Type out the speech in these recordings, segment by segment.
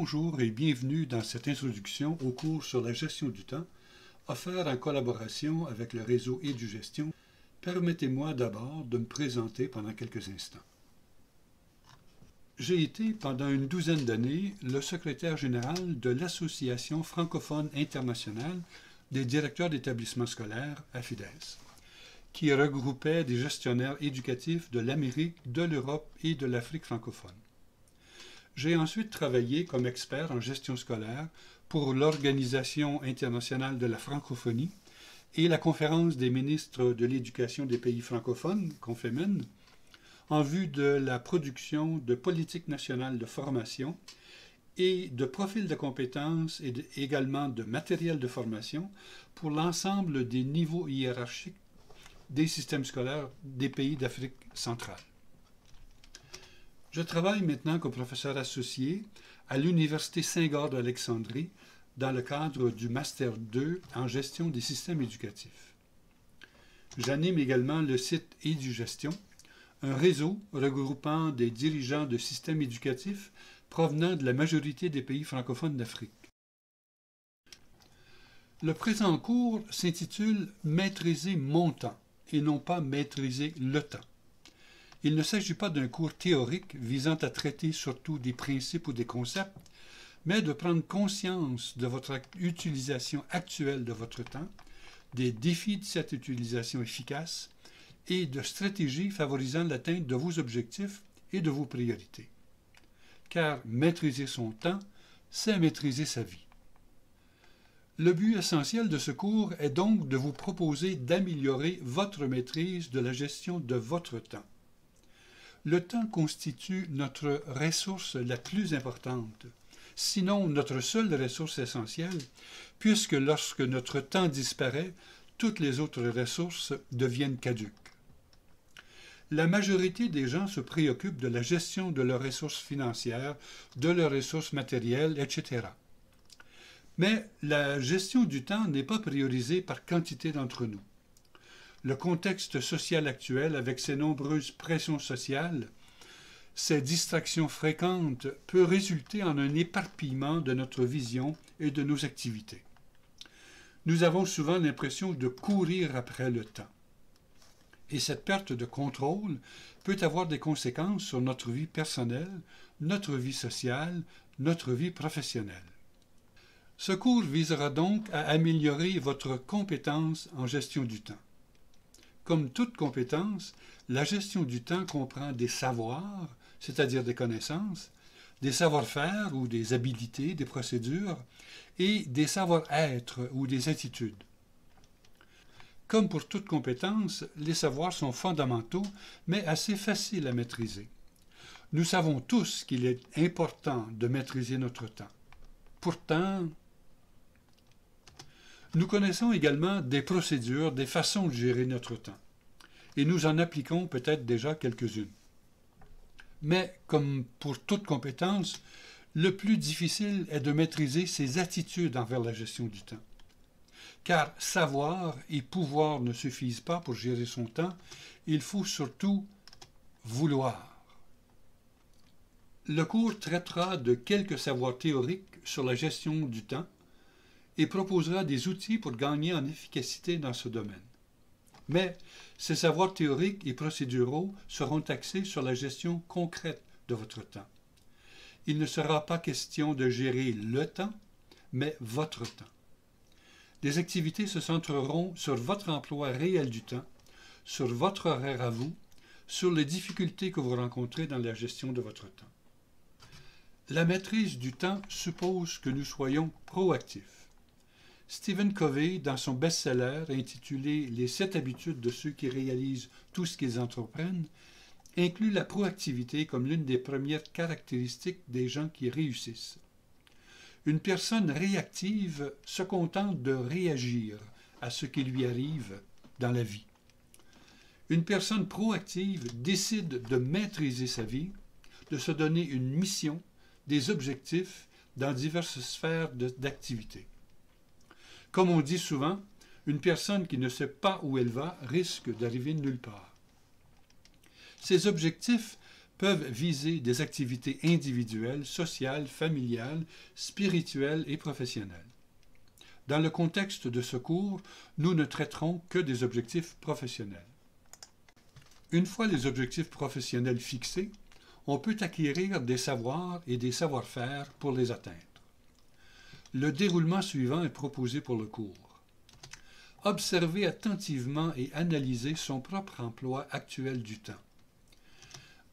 Bonjour et bienvenue dans cette introduction au cours sur la gestion du temps, offert en collaboration avec le réseau EduGestion. Permettez-moi d'abord de me présenter pendant quelques instants. J'ai été pendant une douzaine d'années le secrétaire général de l'Association francophone internationale des directeurs d'établissements scolaires à FIDES, qui regroupait des gestionnaires éducatifs de l'Amérique, de l'Europe et de l'Afrique francophone. J'ai ensuite travaillé comme expert en gestion scolaire pour l'Organisation internationale de la francophonie et la Conférence des ministres de l'éducation des pays francophones, CONFEMEN, en vue de la production de politiques nationales de formation et de profils de compétences et également de matériel de formation pour l'ensemble des niveaux hiérarchiques des systèmes scolaires des pays d'Afrique centrale. Je travaille maintenant comme professeur associé à l'Université Saint-Gord d'Alexandrie dans le cadre du Master 2 en gestion des systèmes éducatifs. J'anime également le site EduGestion, un réseau regroupant des dirigeants de systèmes éducatifs provenant de la majorité des pays francophones d'Afrique. Le présent cours s'intitule « Maîtriser mon temps » et non pas « Maîtriser le temps ». Il ne s'agit pas d'un cours théorique visant à traiter surtout des principes ou des concepts, mais de prendre conscience de votre utilisation actuelle de votre temps, des défis de cette utilisation efficace et de stratégies favorisant l'atteinte de vos objectifs et de vos priorités. Car maîtriser son temps, c'est maîtriser sa vie. Le but essentiel de ce cours est donc de vous proposer d'améliorer votre maîtrise de la gestion de votre temps. Le temps constitue notre ressource la plus importante, sinon notre seule ressource essentielle, puisque lorsque notre temps disparaît, toutes les autres ressources deviennent caduques. La majorité des gens se préoccupent de la gestion de leurs ressources financières, de leurs ressources matérielles, etc. Mais la gestion du temps n'est pas priorisée par quantité d'entre nous. Le contexte social actuel, avec ses nombreuses pressions sociales, ses distractions fréquentes, peut résulter en un éparpillement de notre vision et de nos activités. Nous avons souvent l'impression de courir après le temps. Et cette perte de contrôle peut avoir des conséquences sur notre vie personnelle, notre vie sociale, notre vie professionnelle. Ce cours visera donc à améliorer votre compétence en gestion du temps. Comme toute compétence, la gestion du temps comprend des savoirs, c'est-à-dire des connaissances, des savoir-faire ou des habilités, des procédures, et des savoir-être ou des attitudes. Comme pour toute compétence, les savoirs sont fondamentaux, mais assez faciles à maîtriser. Nous savons tous qu'il est important de maîtriser notre temps. Pourtant, nous connaissons également des procédures, des façons de gérer notre temps, et nous en appliquons peut-être déjà quelques-unes. Mais, comme pour toute compétence, le plus difficile est de maîtriser ses attitudes envers la gestion du temps. Car savoir et pouvoir ne suffisent pas pour gérer son temps, il faut surtout vouloir. Le cours traitera de quelques savoirs théoriques sur la gestion du temps, et proposera des outils pour gagner en efficacité dans ce domaine. Mais ces savoirs théoriques et procéduraux seront axés sur la gestion concrète de votre temps. Il ne sera pas question de gérer le temps, mais votre temps. Les activités se centreront sur votre emploi réel du temps, sur votre horaire à vous, sur les difficultés que vous rencontrez dans la gestion de votre temps. La maîtrise du temps suppose que nous soyons proactifs. Stephen Covey, dans son best-seller intitulé « Les 7 habitudes de ceux qui réalisent tout ce qu'ils entreprennent », inclut la proactivité comme l'une des premières caractéristiques des gens qui réussissent. Une personne réactive se contente de réagir à ce qui lui arrive dans la vie. Une personne proactive décide de maîtriser sa vie, de se donner une mission, des objectifs dans diverses sphères d'activité. Comme on dit souvent, une personne qui ne sait pas où elle va risque d'arriver nulle part. Ces objectifs peuvent viser des activités individuelles, sociales, familiales, spirituelles et professionnelles. Dans le contexte de ce cours, nous ne traiterons que des objectifs professionnels. Une fois les objectifs professionnels fixés, on peut acquérir des savoirs et des savoir-faire pour les atteindre. Le déroulement suivant est proposé pour le cours. Observer attentivement et analyser son propre emploi actuel du temps.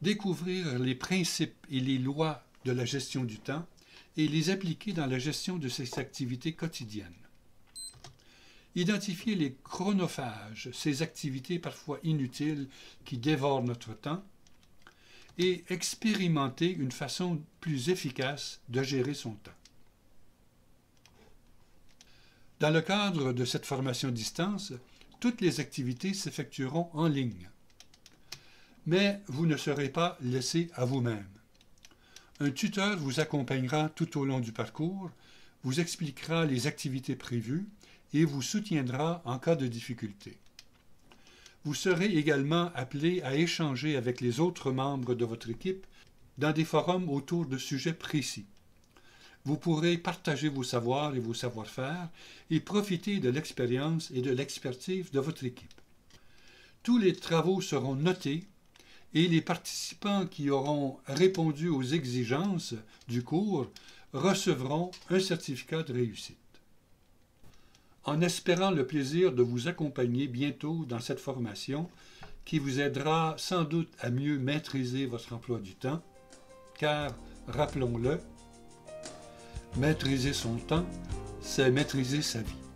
Découvrir les principes et les lois de la gestion du temps et les appliquer dans la gestion de ses activités quotidiennes. Identifier les chronophages, ces activités parfois inutiles qui dévorent notre temps, et expérimenter une façon plus efficace de gérer son temps. Dans le cadre de cette formation à distance, toutes les activités s'effectueront en ligne. Mais vous ne serez pas laissé à vous-même. Un tuteur vous accompagnera tout au long du parcours, vous expliquera les activités prévues et vous soutiendra en cas de difficulté. Vous serez également appelé à échanger avec les autres membres de votre équipe dans des forums autour de sujets précis. Vous pourrez partager vos savoirs et vos savoir-faire et profiter de l'expérience et de l'expertise de votre équipe. Tous les travaux seront notés et les participants qui auront répondu aux exigences du cours recevront un certificat de réussite. En espérant le plaisir de vous accompagner bientôt dans cette formation qui vous aidera sans doute à mieux maîtriser votre emploi du temps, car, rappelons-le, maîtriser son temps, c'est maîtriser sa vie.